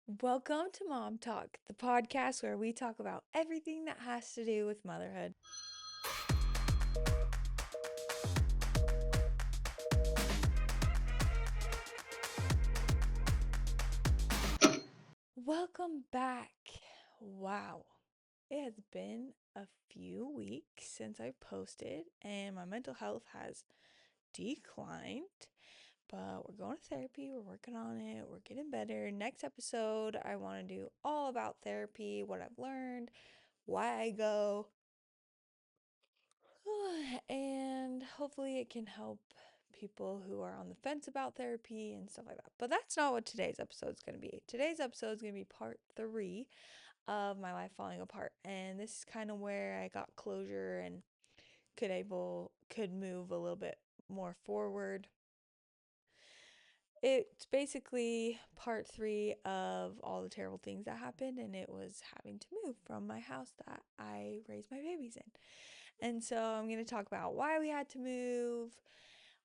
Welcome to Mom Talk, the podcast where we talk about everything that has to do with motherhood. Welcome back. Wow. It has been a few weeks since I posted, and my mental health has declined. But we're going to therapy, we're working on it, we're getting better. Next episode, I want to do all about therapy, what I've learned, why I go, and hopefully it can help people who are on the fence about therapy and stuff like that. But that's not what today's episode is going to be. Today's episode is going to be part 3 of my life falling apart. And this is kind of where I got closure and could move a little bit more forward. It's basically part 3 of all the terrible things that happened, and it was having to move from my house that I raised my babies in. And so I'm going to talk about why we had to move,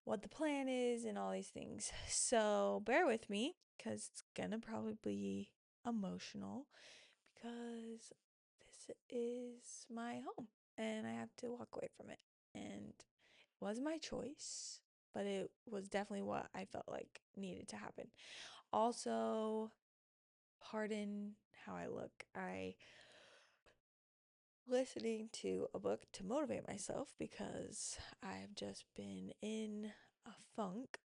what the plan is, and all these things. So bear with me because it's going to probably be emotional because this is my home and I have to walk away from it. And it was my choice, but it was definitely what I felt like needed to happen. Also, pardon how I look. I listening to a book to motivate myself because I've just been in a funk.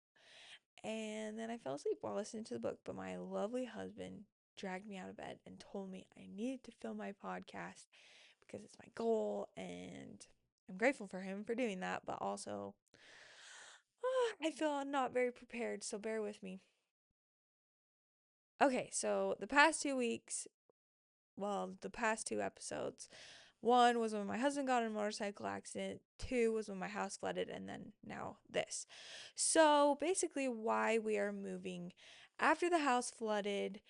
And then I fell asleep while listening to the book. But my lovely husband dragged me out of bed and told me I needed to film my podcast because it's my goal. And I'm grateful for him for doing that. But also, I feel not very prepared. So bear with me. Okay, so the past 2 weeks, well, the past 2 episodes, one was when my husband got in a motorcycle accident, two was when my house flooded, and then now this. So basically, why we are moving. After the house flooded,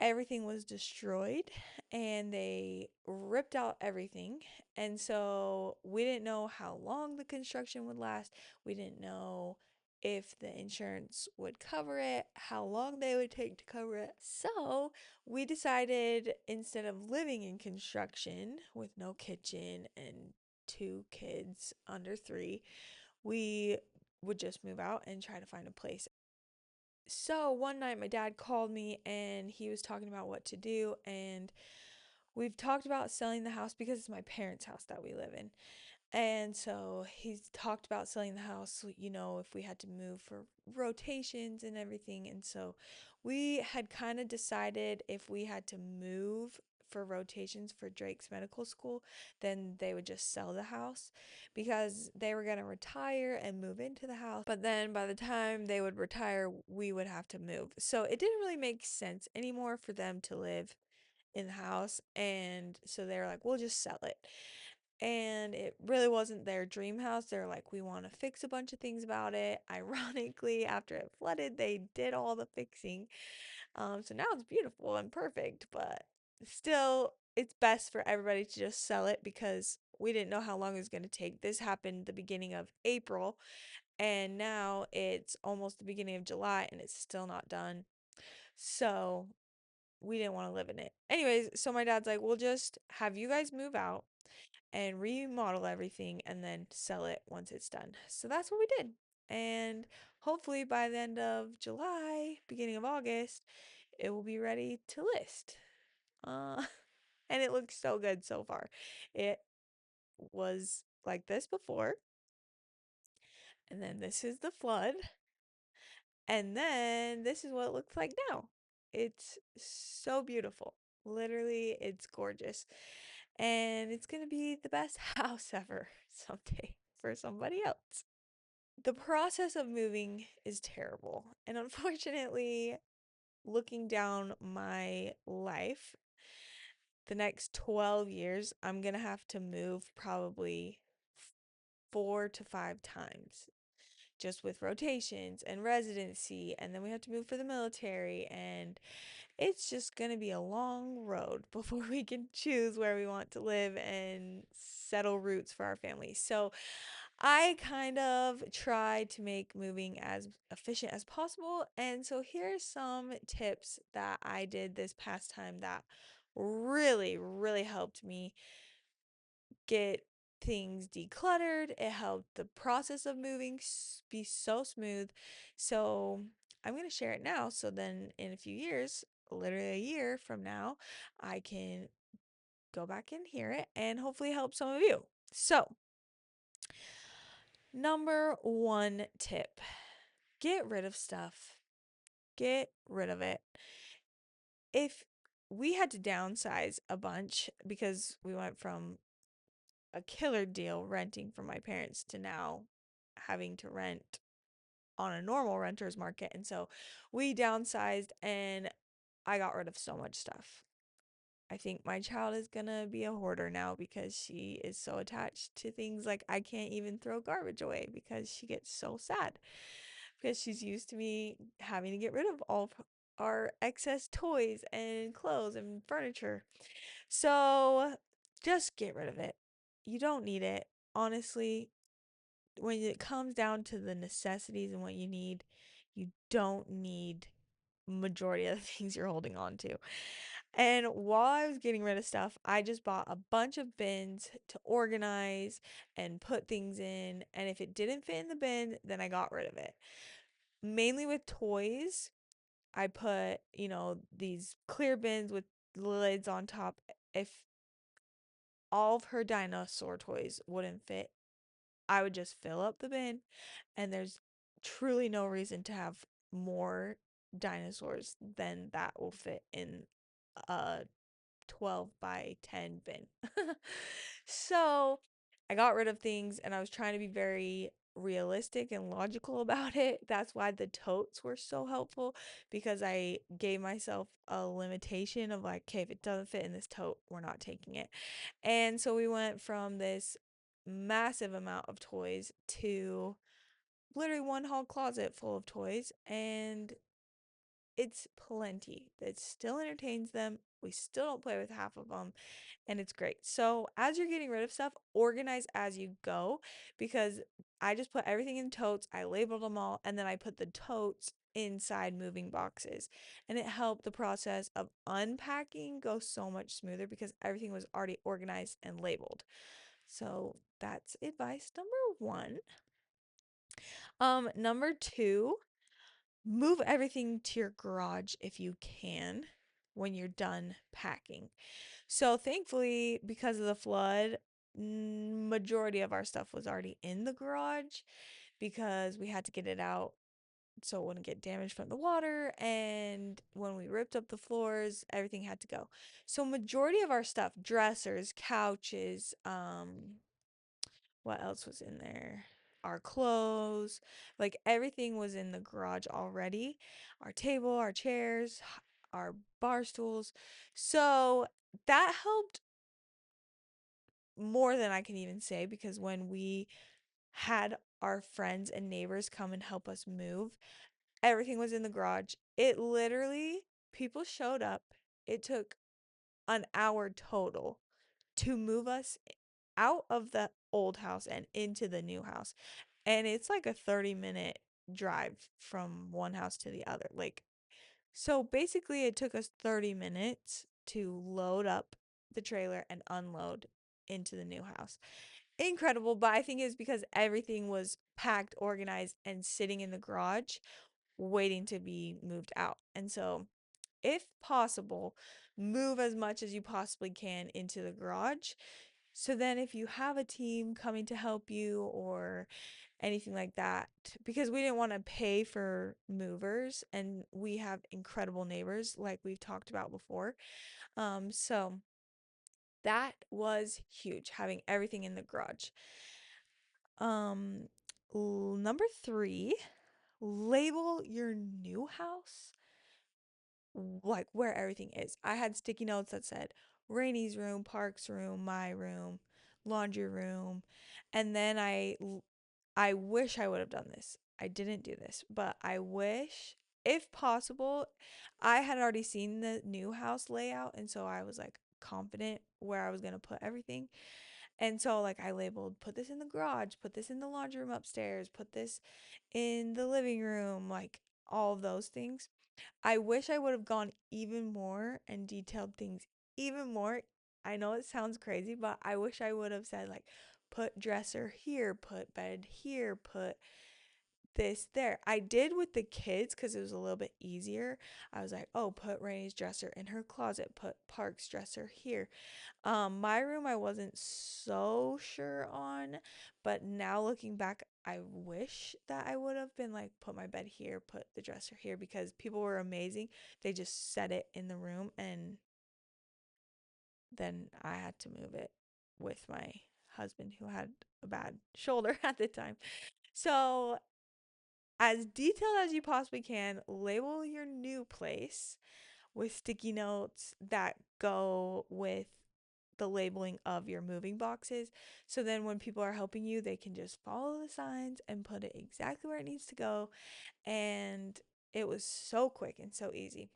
everything was destroyed and they ripped out everything. And so we didn't know how long the construction would last. We didn't know if the insurance would cover it, how long they would take to cover it. So we decided instead of living in construction with no kitchen and 2 kids under 3, we would just move out and try to find a place. So one night my dad called me and he was talking about what to do, and we've talked about selling the house because it's my parents' house that we live in. And so he's talked about selling the house, if we had to move for rotations and everything. And so we had kind of decided if we had to move for rotations for Drake's medical school, then they would just sell the house because they were going to retire and move into the house. But then by the time they would retire, we would have to move. So it didn't really make sense anymore for them to live in the house. And so they were like, we'll just sell it. And it really wasn't their dream house. They're like, we want to fix a bunch of things about it. Ironically, after it flooded, they did all the fixing. So now it's beautiful and perfect, but still, it's best for everybody to just sell it because we didn't know how long it was going to take. This happened the beginning of April, and now it's almost the beginning of July, and it's still not done. So we didn't want to live in it. Anyways, so my dad's like, we'll just have you guys move out and remodel everything and then sell it once it's done. So that's what we did. And hopefully by the end of July, beginning of August, it will be ready to list. Uh, and it looks so good so far. It was like this before, and then this is the flood, and then this is what it looks like now. It's so beautiful. Literally, it's gorgeous. And it's going to be the best house ever someday for somebody else. The process of moving is terrible. And unfortunately, looking down my life, the next 12 years, I'm going to have to move probably 4 to 5 times just with rotations and residency. And then we have to move for the military. And it's just going to be a long road before we can choose where we want to live and settle roots for our family. So I kind of try to make moving as efficient as possible. And so here's some tips that I did this past time that really, really helped me get things decluttered. It helped the process of moving be so smooth. So I'm going to share it now. So then in a few years, literally a year from now, I can go back and hear it and hopefully help some of you. So, number one tip, get rid of stuff. Get rid of it. If we had to downsize a bunch because we went from a killer deal renting from my parents to now having to rent on a normal renter's market. And so we downsized and I got rid of so much stuff. I think my child is gonna be a hoarder now because she is so attached to things like I can't even throw garbage away because she gets so sad because she's used to me having to get rid of all of our excess toys and clothes and furniture. So just get rid of it. You don't need it. Honestly, when it comes down to the necessities and what you need, you don't need majority of the things you're holding on to. And while I was getting rid of stuff, I just bought a bunch of bins to organize and put things in. And if it didn't fit in the bin, then I got rid of it. Mainly with toys, I put, these clear bins with lids on top. If all of her dinosaur toys wouldn't fit, I would just fill up the bin, and there's truly no reason to have more dinosaurs than that will fit in a 12 by 10 bin. So I got rid of things and I was trying to be very realistic and logical about it. That's why the totes were so helpful because I gave myself a limitation of like, okay, if it doesn't fit in this tote, we're not taking it. And so we went from this massive amount of toys to literally one whole closet full of toys, and it's plenty. It still entertains them. We still don't play with half of them, and it's great. So, as you're getting rid of stuff, organize as you go because I just put everything in totes, I labeled them all, and then I put the totes inside moving boxes. And it helped the process of unpacking go so much smoother because everything was already organized and labeled. So, that's advice number 1. Number 2, move everything to your garage if you can when you're done packing. So thankfully, because of the flood, majority of our stuff was already in the garage because we had to get it out so it wouldn't get damaged from the water. And when we ripped up the floors, everything had to go. So majority of our stuff, dressers, couches, what else was in there? Our clothes, like everything was in the garage already. Our table, our chairs, our bar stools. So that helped more than I can even say because when we had our friends and neighbors come and help us move, everything was in the garage. It literally, people showed up. It took an hour total to move us out of the old house and into the new house. And it's like a 30-minute drive from one house to the other. Like, so basically, it took us 30 minutes to load up the trailer and unload into the new house. Incredible, but I think it's because everything was packed, organized, and sitting in the garage waiting to be moved out. And so, if possible, move as much as you possibly can into the garage. So then, if you have a team coming to help you or anything like that, because we didn't want to pay for movers and we have incredible neighbors, like we've talked about before. So that was huge, having everything in the garage. Um, Number 3, label your new house like where everything is. I had sticky notes that said Rainy's room, Park's room, my room, laundry room, and then I wish I would have done this. I didn't do this, but I wish, if possible, I had already seen the new house layout, and so I was like confident where I was gonna put everything. And so like I labeled, put this in the garage, put this in the laundry room upstairs, put this in the living room, like all of those things. I wish I would have gone even more and detailed things even more. I know it sounds crazy, but I wish I would have said like put dresser here, put bed here, put this there. I did with the kids because it was a little bit easier. I was like, oh, put Rainey's dresser in her closet, put Park's dresser here. My room I wasn't so sure on, but now looking back, I wish that I would have been like, put my bed here, put the dresser here, because people were amazing. They just set it in the room, and then I had to move it with my husband who had a bad shoulder at the time. So, as detailed as you possibly can, label your new place with sticky notes that go with the labeling of your moving boxes. So then when people are helping you, they can just follow the signs and put it exactly where it needs to go. And it was so quick and so easy.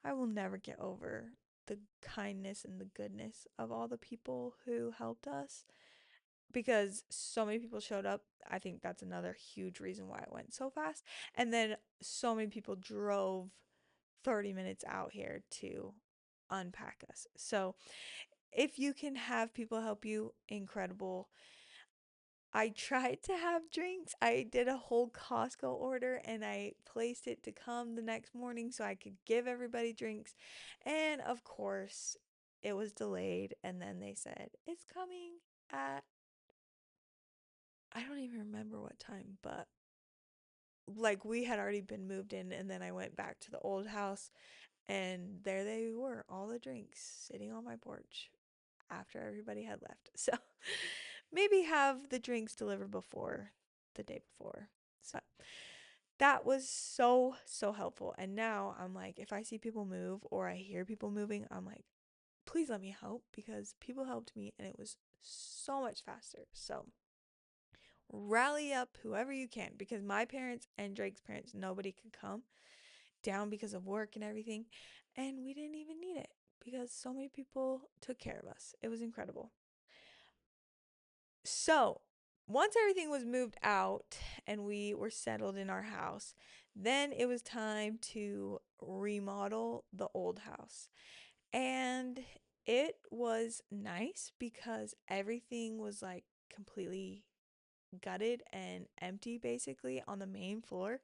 I will never get over the kindness and the goodness of all the people who helped us because so many people showed up. I think that's another huge reason why it went so fast. And then so many people drove 30 minutes out here to unpack us. So if you can have people help you, incredible. I tried to have drinks. I did a whole Costco order and I placed it to come the next morning so I could give everybody drinks. And of course, it was delayed. And then they said, it's coming at, I don't even remember what time, but like we had already been moved in. And then I went back to the old house and there they were, all the drinks sitting on my porch after everybody had left. So maybe have the drinks delivered before the day before. So that was so, so helpful. And now I'm like, if I see people move or I hear people moving, I'm like, please let me help because people helped me and it was so much faster. So rally up whoever you can because my parents and Drake's parents, nobody could come down because of work and everything. And we didn't even need it because so many people took care of us. It was incredible. So, once everything was moved out and we were settled in our house, then it was time to remodel the old house. And it was nice because everything was like completely gutted and empty basically on the main floor.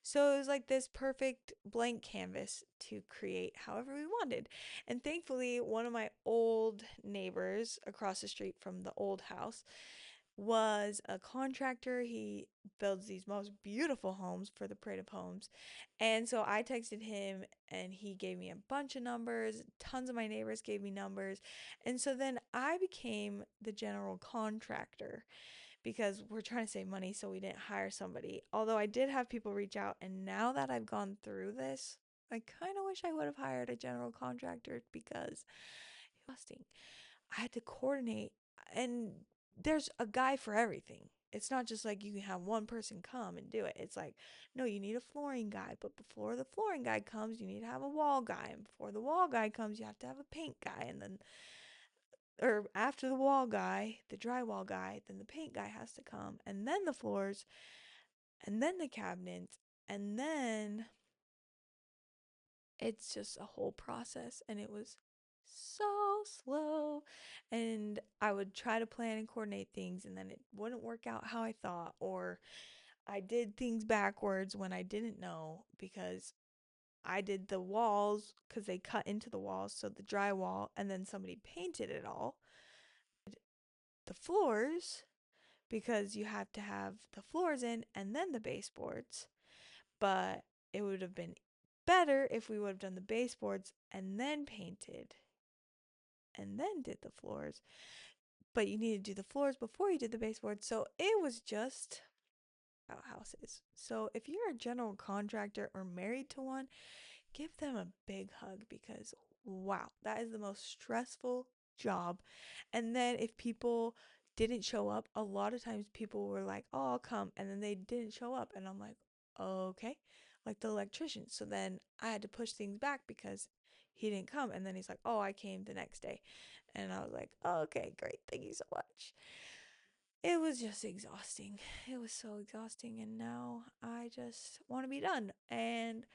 So it was like this perfect blank canvas to create however we wanted. And thankfully, one of my old neighbors across the street from the old house was a contractor. He builds these most beautiful homes for the Parade of Homes. And so I texted him and he gave me a bunch of numbers. Tons of my neighbors gave me numbers. And so then I became the general contractor because we're trying to save money so we didn't hire somebody. Although I did have people reach out and now that I've gone through this, I kind of wish I would have hired a general contractor because it was costing. I had to coordinate and there's a guy for everything. It's not just like you can have one person come and do it. It's like, no, you need a flooring guy, but before the flooring guy comes, you need to have a wall guy, and before the wall guy comes, you have to have a paint guy, and then or after the wall guy, the drywall guy, then the paint guy has to come, and then the floors, and then the cabinets, and then it's just a whole process and it was so slow and I would try to plan and coordinate things and then it wouldn't work out how I thought or I did things backwards when I didn't know because I did the walls cuz they cut into the walls so the drywall and then somebody painted it all the floors because you have to have the floors in and then the baseboards but it would have been better if we would have done the baseboards and then painted and then did the floors. But you need to do the floors before you did the baseboards. So it was just outhouses. So if you're a general contractor or married to one, give them a big hug because wow, that is the most stressful job. And then if people didn't show up, a lot of times people were like, "Oh, I'll come," and then they didn't show up, and I'm like, "Okay, like the electrician. So then I had to push things back because he didn't come. And then he's like, oh, I came the next day. And I was like, oh, okay, great. Thank you so much. It was just exhausting. It was so exhausting. And now I just want to be done. And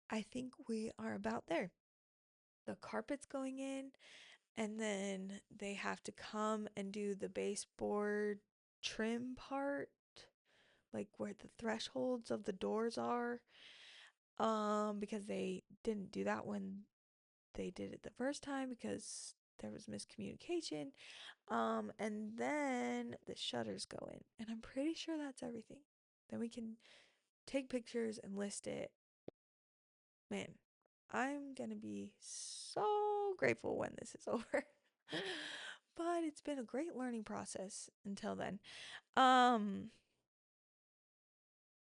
I think we are about there. The carpet's going in, and then they have to come and do the baseboard trim part, like where the thresholds of the doors are. Because they didn't do that when they did it the first time because there was miscommunication. And then the shutters go in, and I'm pretty sure that's everything. Then we can take pictures and list it. Man, I'm gonna be so grateful when this is over. But it's been a great learning process until then. Um,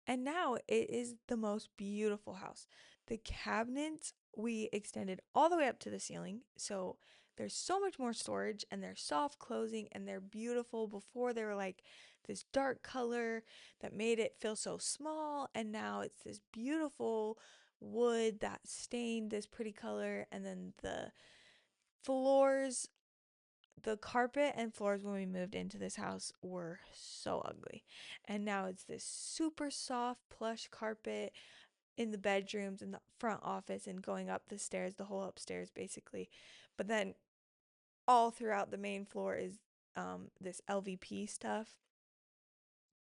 and now it is the most beautiful house. The cabinets we extended all the way up to the ceiling. So there's so much more storage, and they're soft closing, and they're beautiful. Before they were like this dark color that made it feel so small, and now it's this beautiful wood that stained this pretty color. And then floors the carpet and floors when we moved into this house were so ugly. And now it's this super soft plush carpet in the bedrooms, in the front office, and going up the stairs, the whole upstairs basically. But then all throughout the main floor is this LVP stuff.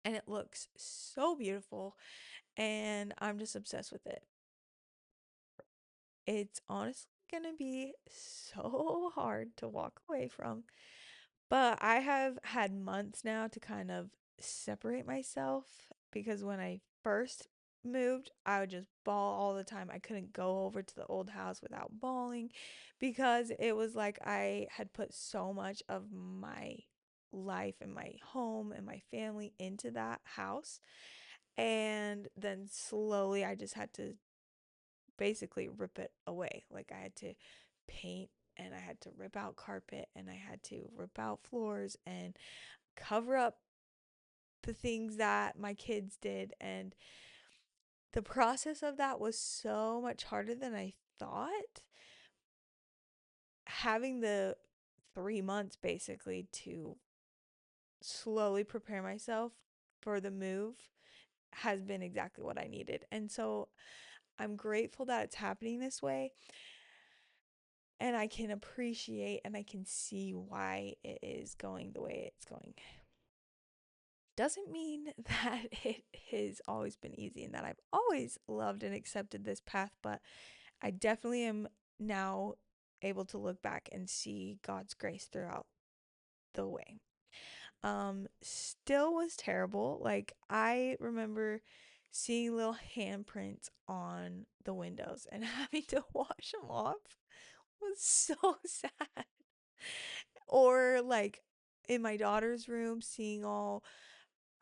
And it looks so beautiful. And I'm just obsessed with it. It's honestly going to be so hard to walk away from. But I have had months now to kind of separate myself because when I first moved, I would just bawl all the time. I couldn't go over to the old house without bawling because it was like I had put so much of my life and my home and my family into that house. And then slowly I just had to basically rip it away. Like I had to paint, and I had to rip out carpet, and I had to rip out floors and cover up the things that my kids did. And the process of that was so much harder than I thought. Having the 3 months basically to slowly prepare myself for the move has been exactly what I needed. And so I'm grateful that it's happening this way. And I can appreciate and I can see why it is going the way it's going. Doesn't mean that it has always been easy and that I've always loved and accepted this path, but I definitely am now able to look back and see God's grace throughout the way. Still was terrible. Like I remember seeing little handprints on the windows and having to wash them off was so sad. Or like in my daughter's room, seeing all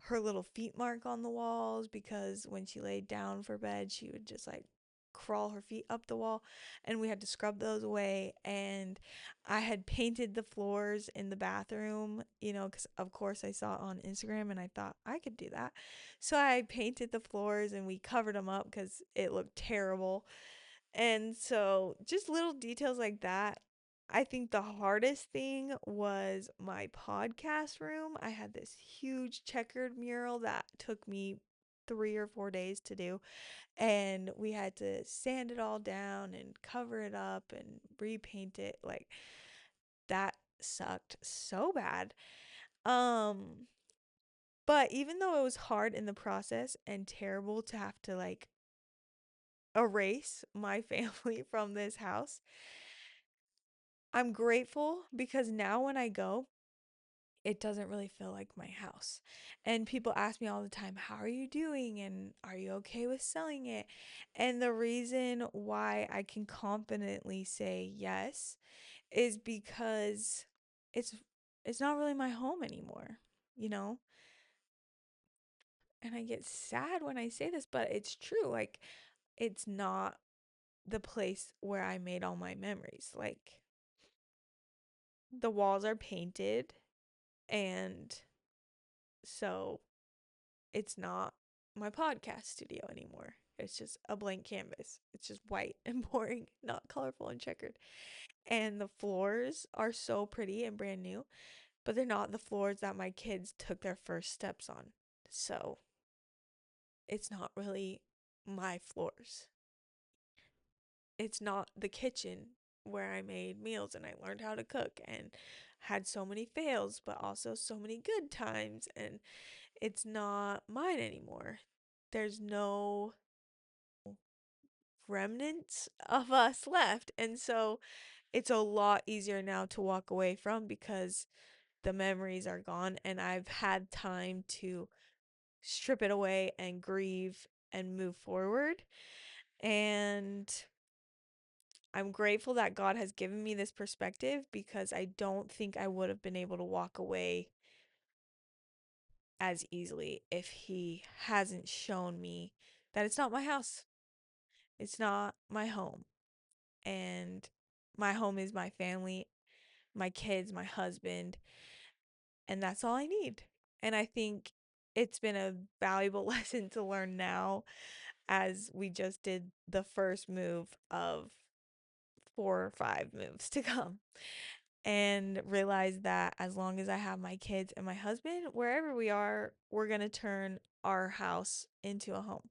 her little feet mark on the walls because when she laid down for bed, she would just like crawl her feet up the wall, and we had to scrub those away. And I had painted the floors in the bathroom, because of course I saw it on Instagram and I thought I could do that. So I painted the floors and we covered them up because it looked terrible. And so just little details like that. I think the hardest thing was my podcast room. I had this huge checkered mural that took me 3 or 4 days to do. And we had to sand it all down and cover it up and repaint it. Like that sucked so bad. Um, but even though it was hard in the process and terrible to have to like erase my family from this house, I'm grateful because now when I go, it doesn't really feel like my house. And people ask me all the time, how are you doing? And are you okay with selling it? And the reason why I can confidently say yes is because it's it's not really my home anymore, you know? And I get sad when I say this, but it's true. Like it's not the place where I made all my memories. Like the walls are painted, and so it's not my podcast studio anymore. It's just a blank canvas. It's just white and boring, not colorful and checkered. And the floors are so pretty and brand new, but they're not the floors that my kids took their first steps on. So it's not really my floors. It's not the kitchen where I made meals and I learned how to cook and had so many fails, but also so many good times. And it's not mine anymore. There's no remnants of us left. And so it's a lot easier now to walk away from because the memories are gone and I've had time to strip it away and grieve and move forward. And I'm grateful that God has given me this perspective because I don't think I would have been able to walk away as easily if He hasn't shown me that it's not my house. It's not my home. And my home is my family, my kids, my husband, and that's all I need. And I think it's been a valuable lesson to learn now as we just did the first move of 4 or 5 moves to come. And realize that as long as I have my kids and my husband, wherever we are, we're going to turn our house into a home.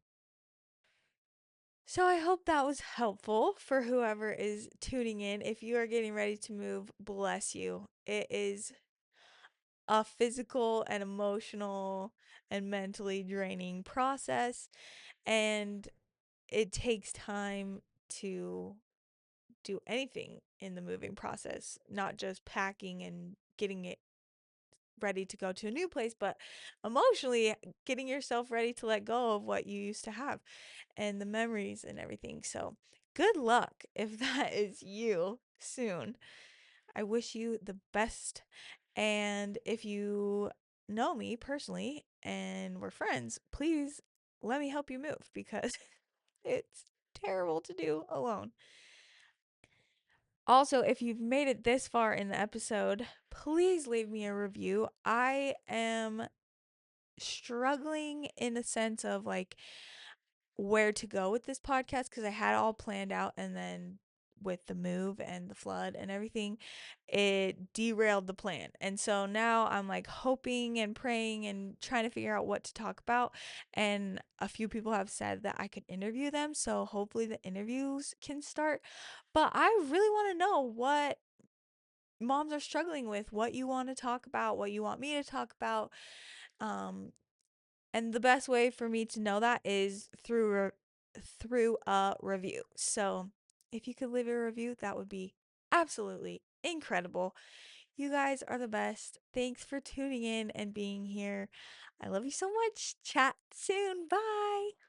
So I hope that was helpful for whoever is tuning in. If you are getting ready to move, bless you. It is a physical and emotional and mentally draining process, and it takes time to do anything in the moving process, not just packing and getting it ready to go to a new place, but emotionally getting yourself ready to let go of what you used to have and the memories and everything. So, good luck if that is you soon. I wish you the best. And if you know me personally and we're friends, please let me help you move because it's terrible to do alone. Also, if you've made it this far in the episode, please leave me a review. I am struggling in a sense of like where to go with this podcast because I had it all planned out, and then with the move and the flood and everything, it derailed the plan. And so now I'm like hoping and praying and trying to figure out what to talk about. And a few people have said that I could interview them. So hopefully the interviews can start. But I really want to know what moms are struggling with, what you want to talk about, what you want me to talk about. Um, and the best way for me to know that is through a review. So, if you could leave a review, that would be absolutely incredible. You guys are the best. Thanks for tuning in and being here. I love you so much. Chat soon. Bye.